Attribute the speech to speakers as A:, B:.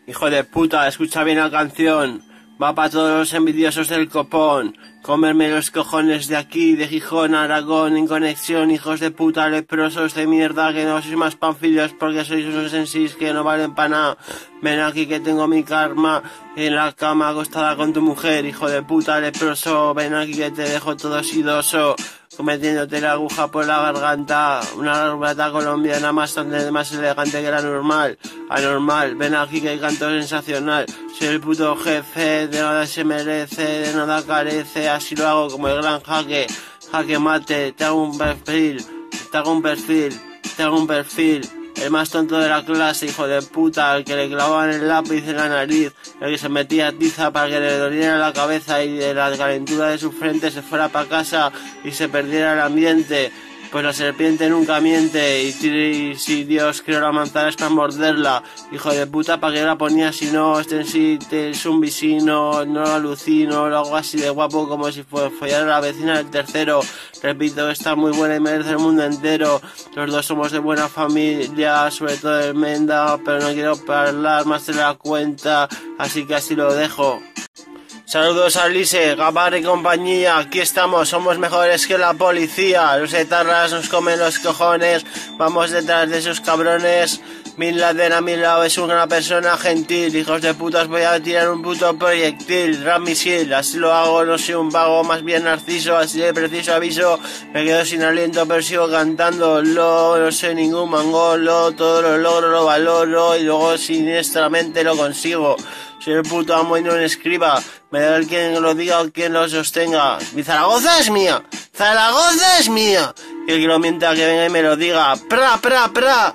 A: Hijo de puta, escucha bien la canción. Va para todos los envidiosos del copón. Comerme los cojones de aquí, de Gijón, Aragón, en conexión, hijos de puta, leprosos de mierda, que no sois más panfilios porque sois unos ensís que no valen para nada. Ven aquí que tengo mi karma en la cama acostada con tu mujer, hijo de puta, leproso. Ven aquí que te dejo todo sidoso, metiéndote la aguja por la garganta. Una garganta colombiana más elegante que la normal. Anormal, ven aquí que canto sensacional. Soy el puto jefe, de nada se merece, de nada carece. Así lo hago como el gran jaque mate. Te hago un perfil. El más tonto de la clase, hijo de puta, el que le clavaban el lápiz en la nariz, el que se metía tiza para que le doliera la cabeza y de la calentura de su frente se fuera para casa y se perdiera el ambiente. Pues la serpiente nunca miente, y si Dios creó la manzana es para morderla, hijo de puta, ¿para qué la ponía si no? Este en sí es un visino, no lo alucino, lo hago así de guapo como si fuera follar a la vecina del tercero. Repito, está muy buena y merece el mundo entero. Los dos somos de buena familia, sobre todo de Menda, pero no quiero hablar más de la cuenta, así que así lo dejo. Saludos a Lise, Gabar y compañía, aquí estamos, somos mejores que la policía, los etarras nos comen los cojones, vamos detrás de esos cabrones. Bin Laden a mi lado es una persona gentil, hijos de putas voy a tirar un puto proyectil, Ram misil, así lo hago, no soy un vago, más bien narciso, así de preciso aviso, me quedo sin aliento pero sigo cantando, no soy ningún mangolo, todo lo logro, lo valoro y luego siniestramente lo consigo. Soy el puto amo y no un escriba. Me da el quien lo diga o quien lo sostenga. Mi Zaragoza es mía. Zaragoza es mía. Y el que lo mienta que venga y me lo diga. ¡Pra, pra, pra!